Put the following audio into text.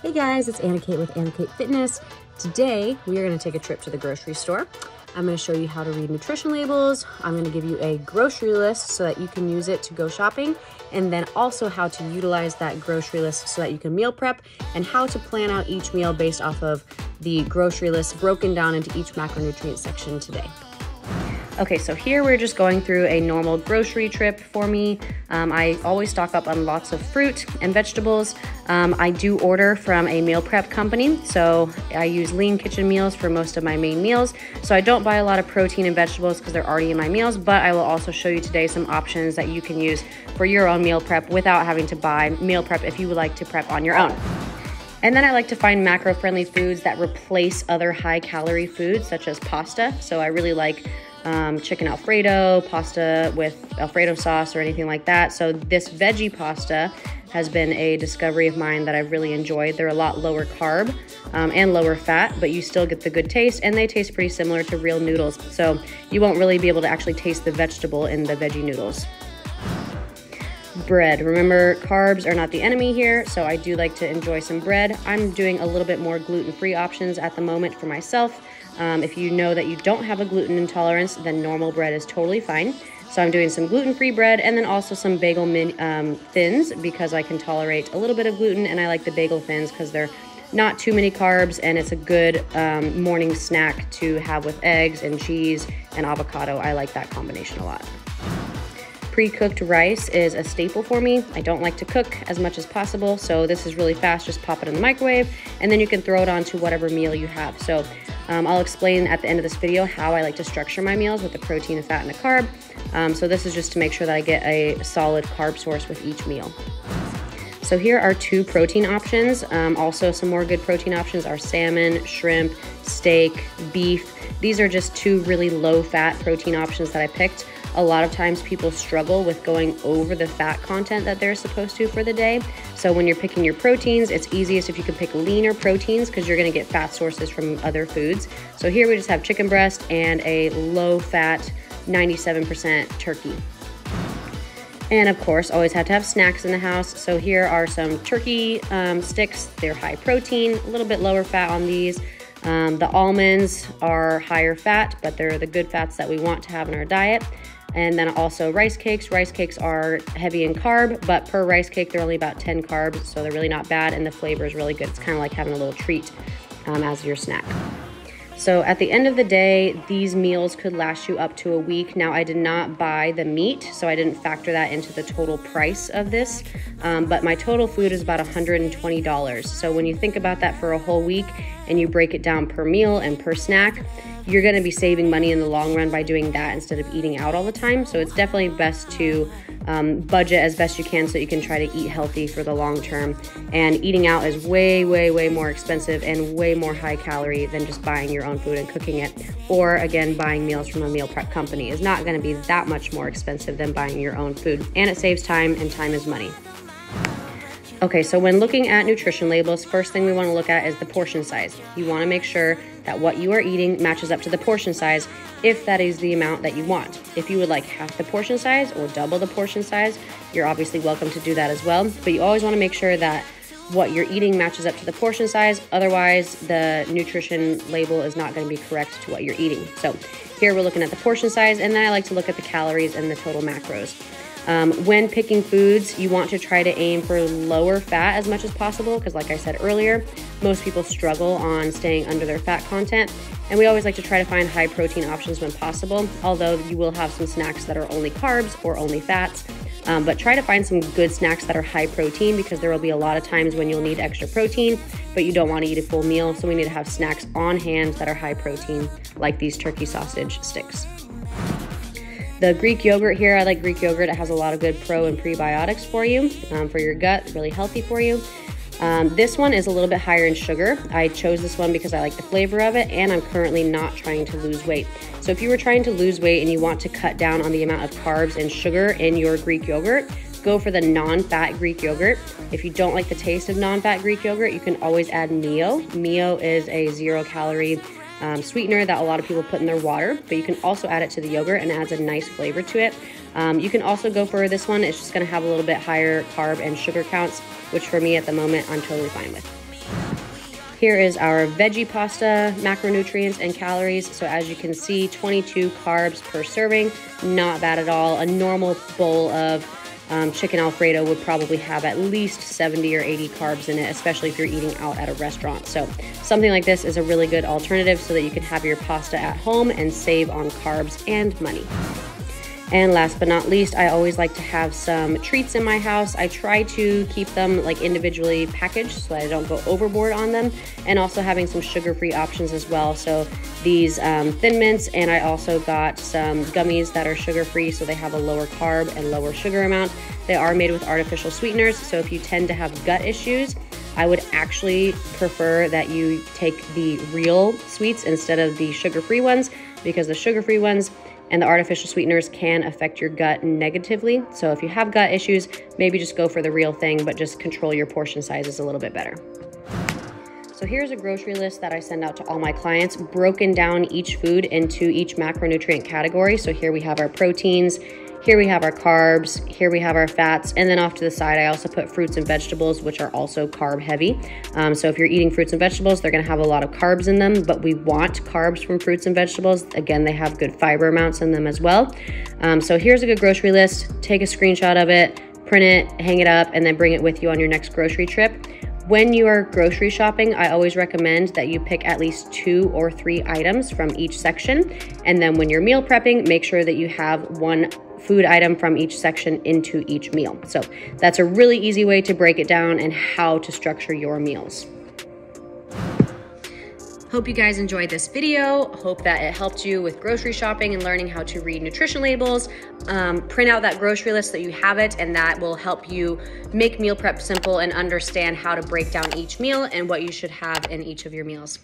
Hey guys, it's Anna Kate with Anna Kate Fitness. Today, we are gonna take a trip to the grocery store. I'm gonna show you how to read nutrition labels. I'm gonna give you a grocery list so that you can use it to go shopping, and then also how to utilize that grocery list so that you can meal prep, and how to plan out each meal based off of the grocery list broken down into each macronutrient section today. Okay, so here we're just going through a normal grocery trip for me. I always stock up on lots of fruit and vegetables. I do order from a meal prep company, so I use Lean Kitchen meals for most of my main meals. So I don't buy a lot of protein and vegetables because they're already in my meals, but I will also show you today some options that you can use for your own meal prep without having to buy meal prep if you would like to prep on your own. And then I like to find macro-friendly foods that replace other high-calorie foods, such as pasta. So I really like chicken Alfredo, pasta with Alfredo sauce or anything like that. So this veggie pasta has been a discovery of mine that I've really enjoyed. They're a lot lower carb and lower fat, but you still get the good taste, and they taste pretty similar to real noodles. So you won't really be able to actually taste the vegetable in the veggie noodles. Bread. Remember, carbs are not the enemy here, so I do like to enjoy some bread. I'm doing a little bit more gluten-free options at the moment for myself. If you know that you don't have a gluten intolerance, then normal bread is totally fine. So I'm doing some gluten-free bread and then also some bagel thins because I can tolerate a little bit of gluten, and I like the bagel thins because they're not too many carbs, and it's a good morning snack to have with eggs and cheese and avocado. I like that combination a lot. Pre-cooked rice is a staple for me. I don't like to cook as much as possible, so this is really fast. Just pop it in the microwave, and then you can throw it onto whatever meal you have. So I'll explain at the end of this video how I like to structure my meals with the protein, a fat, and a carb. So this is just to make sure that I get a solid carb source with each meal. So here are two protein options. Also some more good protein options are salmon, shrimp, steak, beef. These are just two really low-fat protein options that I picked. A lot of times people struggle with going over the fat content that they're supposed to for the day. So when you're picking your proteins, it's easiest if you can pick leaner proteins because you're gonna get fat sources from other foods. So here we just have chicken breast and a low-fat 97% turkey. And of course, always have to have snacks in the house. So here are some turkey sticks. They're high protein, a little bit lower fat on these. The almonds are higher fat, but they're the good fats that we want to have in our diet. And then also rice cakes. Rice cakes are heavy in carb, but per rice cake, they're only about 10 carbs, so they're really not bad, and the flavor is really good. It's kind of like having a little treat as your snack. So at the end of the day, these meals could last you up to a week. Now, I did not buy the meat, so I didn't factor that into the total price of this, but my total food is about $120. So when you think about that for a whole week and you break it down per meal and per snack, you're gonna be saving money in the long run by doing that instead of eating out all the time. So it's definitely best to budget as best you can so you can try to eat healthy for the long term. And eating out is way, way, way more expensive and way more high calorie than just buying your own food and cooking it. Or again, buying meals from a meal prep company is not gonna be that much more expensive than buying your own food. And it saves time, and time is money. Okay, so when looking at nutrition labels, first thing we want to look at is the portion size. You want to make sure that what you are eating matches up to the portion size if that is the amount that you want. If you would like half the portion size or double the portion size, you're obviously welcome to do that as well. But you always want to make sure that what you're eating matches up to the portion size. Otherwise, the nutrition label is not going to be correct to what you're eating. So here we're looking at the portion size, and then I like to look at the calories and the total macros. When picking foods, you want to try to aim for lower fat as much as possible because, like I said earlier, most people struggle on staying under their fat content, and we always like to try to find high protein options when possible, although you will have some snacks that are only carbs or only fats, but try to find some good snacks that are high protein because there will be a lot of times when you'll need extra protein, but you don't want to eat a full meal, so we need to have snacks on hand that are high protein, like these turkey sausage sticks. The Greek yogurt here, I like Greek yogurt. It has a lot of good pro and prebiotics for you, for your gut, really healthy for you. This one is a little bit higher in sugar. I chose this one because I like the flavor of it, and I'm currently not trying to lose weight. So if you were trying to lose weight and you want to cut down on the amount of carbs and sugar in your Greek yogurt, go for the non-fat Greek yogurt. If you don't like the taste of non-fat Greek yogurt, you can always add Mio. Mio is a 0-calorie sweetener that a lot of people put in their water, but you can also add it to the yogurt and it adds a nice flavor to it. You can also go for this one. It's just going to have a little bit higher carb and sugar counts, which for me at the moment, I'm totally fine with. Here is our veggie pasta macronutrients and calories. So as you can see, 22 carbs per serving, not bad at all. A normal bowl of chicken Alfredo would probably have at least 70 or 80 carbs in it, especially if you're eating out at a restaurant. So something like this is a really good alternative so that you can have your pasta at home and save on carbs and money. And last but not least, I always like to have some treats in my house. I try to keep them like individually packaged so that I don't go overboard on them, and also having some sugar-free options as well. So these Thin Mints, and I also got some gummies that are sugar-free, so they have a lower carb and lower sugar amount. They are made with artificial sweeteners, so if you tend to have gut issues, I would actually prefer that you take the real sweets instead of the sugar-free ones, because the sugar-free ones and the artificial sweeteners can affect your gut negatively. So if you have gut issues, maybe just go for the real thing, but just control your portion sizes a little bit better. So here's a grocery list that I send out to all my clients, broken down each food into each macronutrient category. So here we have our proteins, here we have our carbs, here we have our fats, and then off to the side, I also put fruits and vegetables, which are also carb heavy. So if you're eating fruits and vegetables, they're gonna have a lot of carbs in them, but we want carbs from fruits and vegetables. Again, they have good fiber amounts in them as well. So here's a good grocery list. Take a screenshot of it, print it, hang it up, and then bring it with you on your next grocery trip. When you are grocery shopping, I always recommend that you pick at least 2 or 3 items from each section. And then when you're meal prepping, make sure that you have 1 food item from each section into each meal. So that's a really easy way to break it down and how to structure your meals. Hope you guys enjoyed this video. Hope that it helped you with grocery shopping and learning how to read nutrition labels. Print out that grocery list so that you have it, and that will help you make meal prep simple and understand how to break down each meal and what you should have in each of your meals.